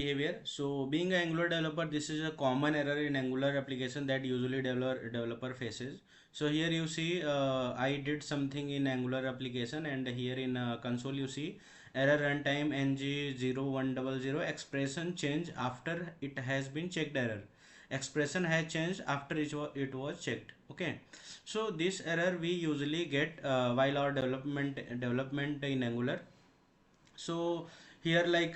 behavior. So being an Angular developer, this is a common error in Angular application that usually developer faces. So here you see I did something in Angular application, and here in console you see error runtime ng0100 expression change after it has been checked error. Expression has changed after it was checked. Okay, so this error we usually get while our development in Angular. So here like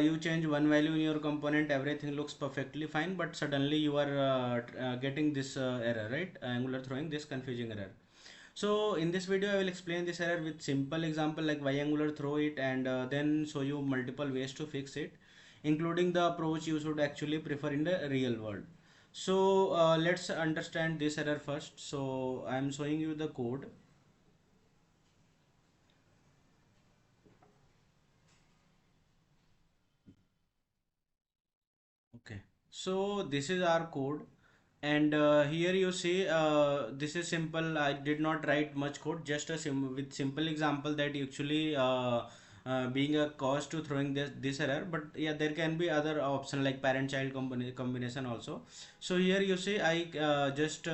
you change one value in your component, everything looks perfectly fine, but suddenly you are getting this error, right? Angular throwing this confusing error. So in this video I will explain this error with simple example like why Angular throw it, and then show you multiple ways to fix it, including the approach you should actually prefer in the real world. So let's understand this error first. So I am showing you the code. Okay, so this is our code, and here you see this is simple. I did not write much code, just a with simple example that actually being a cause to throwing this error. But yeah, there can be other option like parent child combination also. So here you see I just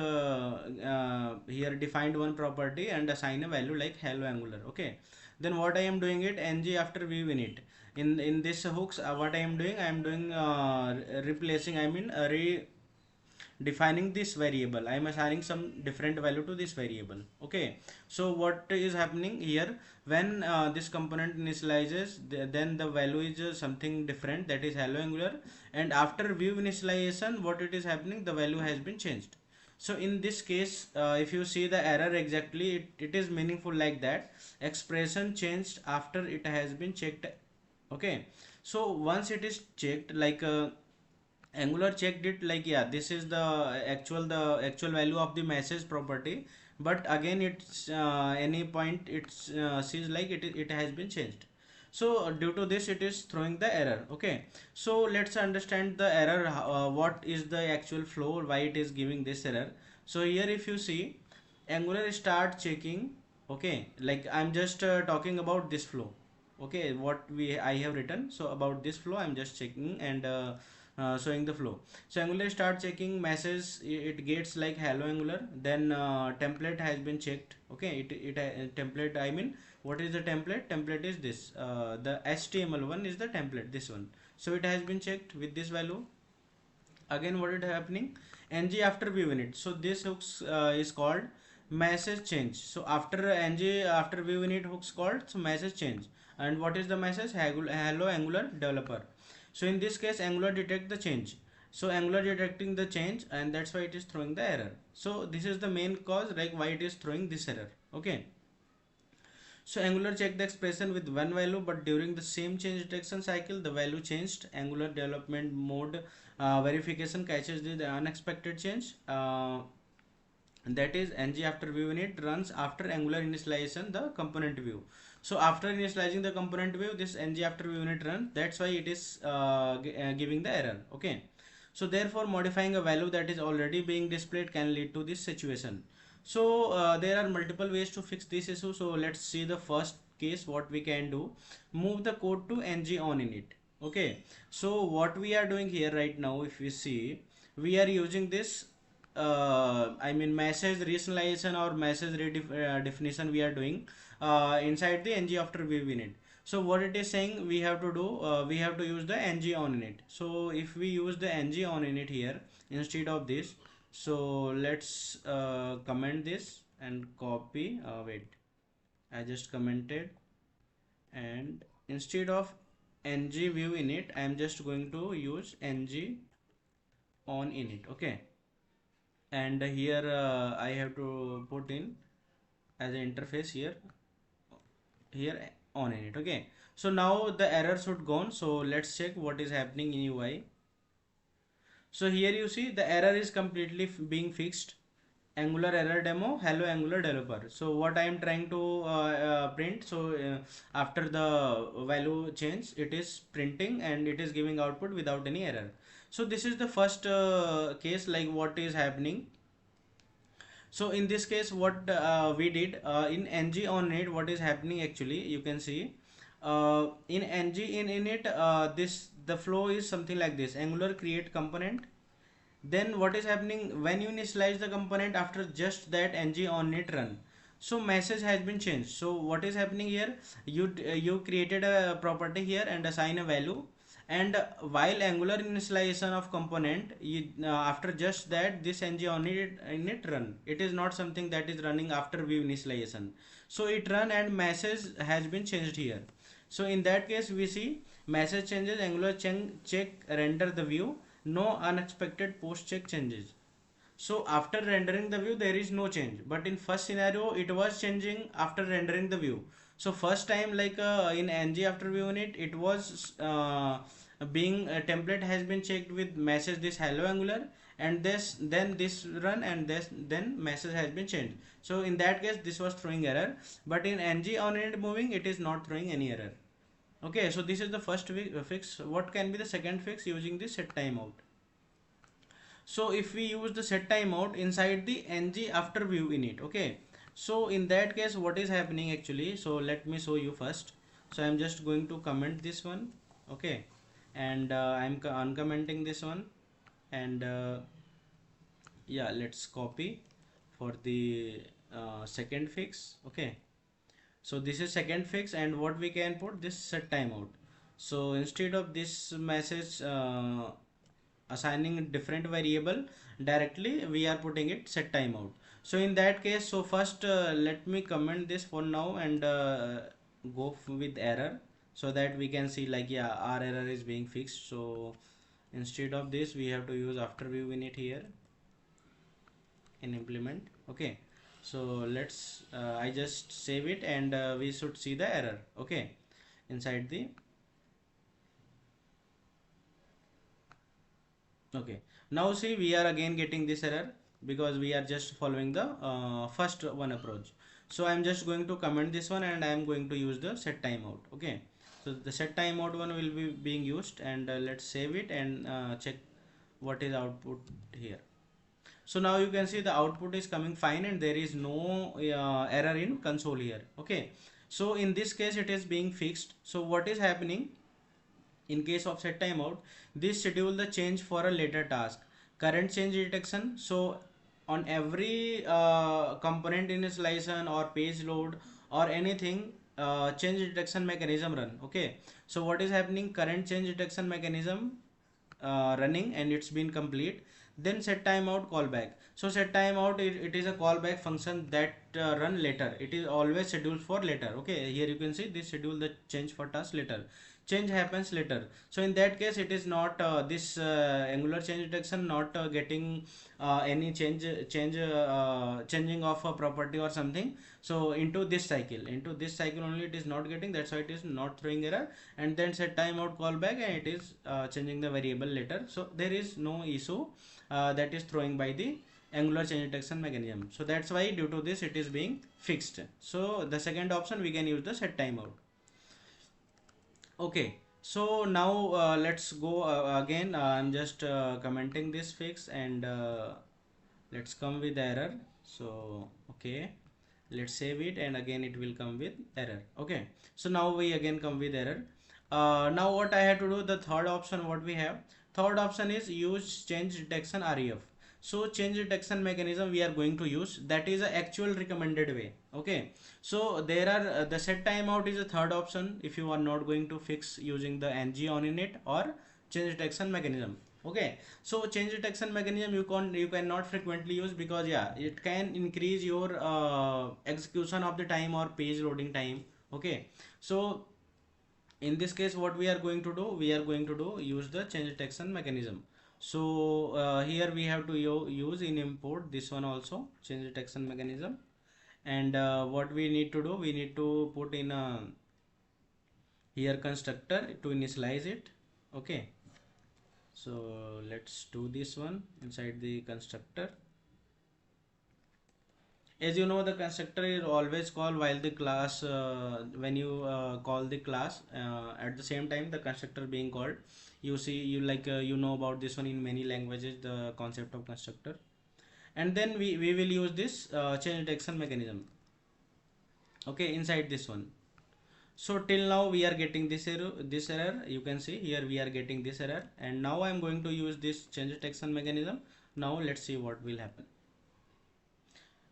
here defined one property and assign a value like hello Angular. Okay, then what I am doing it ng after view init. In this hooks, what I am doing, I am doing replacing, I mean defining this variable. I am assigning some different value to this variable. Okay, so what is happening here, when this component initializes, then the value is something different, that is hello Angular, and after view initialization what it is happening, the value has been changed. So in this case if you see the error exactly, it is meaningful like that, expression changed after it has been checked. Okay, so once it is checked, like Angular checked it like, yeah, this is the actual value of the message property, but again it's any point it's sees like it has been changed. So due to this it is throwing the error. Okay, so let's understand the error, what is the actual flow, why it is giving this error. So here if you see, Angular start checking. Okay, like I'm just talking about this flow. Okay, what we I have written, so about this flow I'm just checking and showing the flow. So Angular start checking message, it gets like hello Angular, then template has been checked. Okay, template, I mean, what is the template is this, the HTML one is the template, this one. So it has been checked with this value. Again what is happening, ng after view init. So this hooks is called message change. So after ng after view init hooks called, so message change, and what is the message, hello Angular developer. So in this case Angular detect the change, so Angular detecting the change, and that's why it is throwing the error. So this is the main cause, like why it is throwing this error. Okay, so Angular checked the expression with one value, but during the same change detection cycle, the value changed. Angular development mode verification catches the unexpected change. That is ng after view init runs after Angular initialization the component view. So after initializing the component view, this ng after view init runs. That's why it is giving the error. Okay. So therefore, modifying a value that is already being displayed can lead to this situation. So there are multiple ways to fix this issue. So let's see the first case. What we can do, move the code to ngOnInit. Okay, so what we are doing here right now, if we see, we are using this I mean message rationalization or message definition we are doing inside the ng after ViewInit. So what it is saying, we have to do, we have to use the ngOnInit. So if we use the ngOnInit here instead of this, so let's comment this and copy. Wait, I just commented, and instead of ngViewInit, I am just going to use ngOnInit. Okay, and here I have to put in as an interface here on it. Okay, so now the error should gone. So let's check what is happening in UI. So here you see the error is completely being fixed. Angular error demo, hello Angular developer. So what I am trying to print, so after the value change, it is printing and it is giving output without any error. So this is the first case, like what is happening. So in this case what we did in ngOnInit, what is happening actually, you can see in ngOnInit, the flow is something like this: Angular create component. Then what is happening when you initialize the component, after just that ngOnInit run, so message has been changed. So what is happening here, you created a property here and assign a value, and while Angular initialization of component, after just that this ngOnInit run, it is not something that is running after view initialization. So it run and message has been changed here. So in that case we see message changes, Angular check render the view, no unexpected post check changes. So after rendering the view there is no change, but in first scenario it was changing after rendering the view. So first time, like in ngAfterViewInit, it was being template has been checked with message this hello Angular, and this then this run, and this then message has been changed. So in that case this was throwing error, but in ngOnInit moving it is not throwing any error. Okay, so this is the first fix. What can be the second fix using the setTimeout? So if we use the setTimeout inside the ngAfterViewInit, okay, so in that case what is happening actually, so let me show you first. So I'm just going to comment this one, okay, and I'm uncommenting this one, and yeah, let's copy for the second fix. Okay, so this is second fix, and what we can put this setTimeout. So instead of this message assigning a different variable directly, we are putting it setTimeout. So in that case, so first let me comment this for now and go with error, so that we can see like, yeah, our error is being fixed. So instead of this we have to use AfterViewInit here in implement. Okay, so let's I just save it, and we should see the error, okay, inside the, okay, now see we are again getting this error because we are just following the first one approach. So I'm just going to comment this one, and I'm going to use the setTimeout. Okay, so the setTimeout one will be being used, and let's save it and check what is output here. So now you can see the output is coming fine, and there is no error in console here. Okay, so in this case it is being fixed. So what is happening in case of setTimeout, this schedule the change for a later task, current change detection. So on every component initialization or page load or anything, change detection mechanism run. Okay, so what is happening, current change detection mechanism running, and it's been complete. Then setTimeout callback. So setTimeout, it is a callback function that run later. It is always scheduled for later. Okay, here you can see this schedule the change for task later, change happens later. So in that case it is not this Angular change detection not getting any changing of a property or something. So into this cycle only it is not getting, that's why it is not throwing error. And then setTimeout callback, and it is changing the variable later. So there is no issue that is throwing by the Angular change detection mechanism. So that's why due to this it is being fixed. So the second option, we can use the setTimeout. Okay, so now let's go again. I'm just commenting this fix, and let's come with error. So okay, let's save it, and again it will come with error. Okay, so now we again come with error. Now what I have to do, the third option, what we have, third option is use change detection REF. So change detection mechanism we are going to use, that is a actual recommended way. Okay, so there are the setTimeout is a third option if you are not going to fix using the ngOnInit or change detection mechanism. Okay, so change detection mechanism you cannot frequently use, because yeah, it can increase your execution of the time or page loading time. Okay, so in this case what we are going to do, use the change detection mechanism. So here we have to use in import this one also, change detection mechanism. And what we need to do, we need to put in a here constructor to initialize it. Okay, so let's do this one inside the constructor. As you know, the constructor is always called while the class when you call the class, at the same time the constructor being called. You see, you like you know about this one in many languages, the concept of constructor. And then we will use this change detection mechanism, okay, inside this one. So till now we are getting this error. You can see here we are getting this error, and now I am going to use this change detection mechanism. Now let's see what will happen.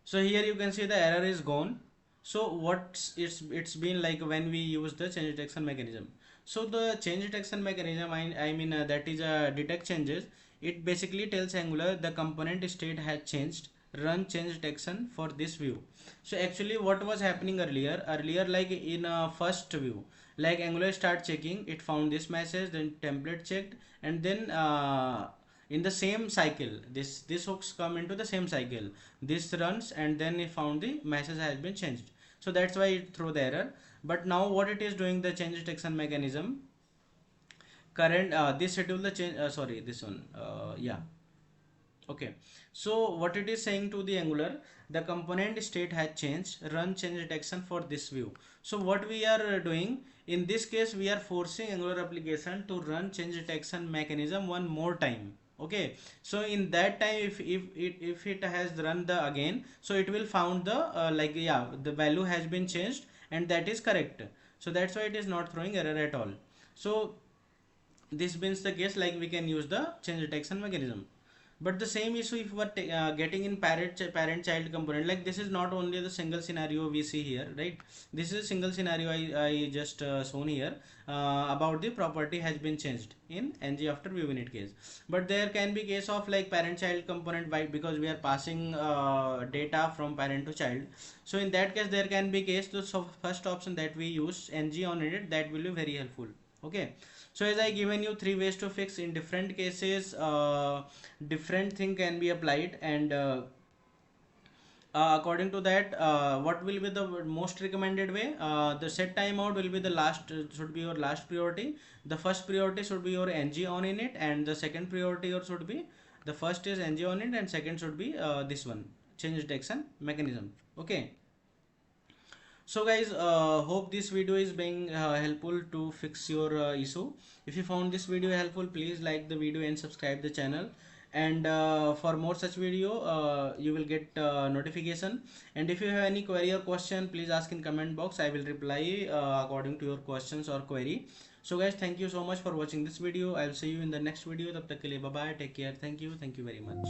So here you can see the error is gone. So what's it's been like when we use the change detection mechanism. So the change detection mechanism, I mean that is a detect changes. It basically tells Angular the component state has changed, run change detection for this view. So actually what was happening earlier like in first view, like Angular start checking, it found this message, then template checked, and then in the same cycle this hooks come into the same cycle, this runs, and then it found the message has been changed. So that's why it threw the error. But now what it is doing, the change detection mechanism current this schedule the change sorry this one yeah, okay. So what it is saying to the Angular, the component state has changed, run change detection for this view. So what we are doing in this case, we are forcing Angular application to run change detection mechanism one more time. Okay, so in that time if it has run the again, so it will found the like yeah, the value has been changed and that is correct. So that's why it is not throwing error at all. So this means the case like we can use the change detection mechanism. But the same issue if we are getting in parent child component, like this is not only the single scenario we see here, right? This is a single scenario I just shown here about the property has been changed in ngAfterViewInit case. But there can be case of like parent child component, by because we are passing data from parent to child. So in that case there can be case, so first option that we use ngOnInit, that will be very helpful. Okay, so as I given you three ways to fix, in different cases different thing can be applied, and according to that what will be the most recommended way, the set timeout will be the last, should be your last priority. The first priority should be your ngOnInit, and the second priority your should be, the first is ngOnInit and second should be this one, change detection mechanism. Okay, so guys, hope this video is being helpful to fix your issue. If you found this video helpful, please like the video and subscribe the channel. And for more such video you will get notification. And if you have any query or question, please ask in comment box. I will reply according to your questions or query. So guys, thank you so much for watching this video. I will see you in the next video. Tab tak ke liye bye bye, take care, thank you very much.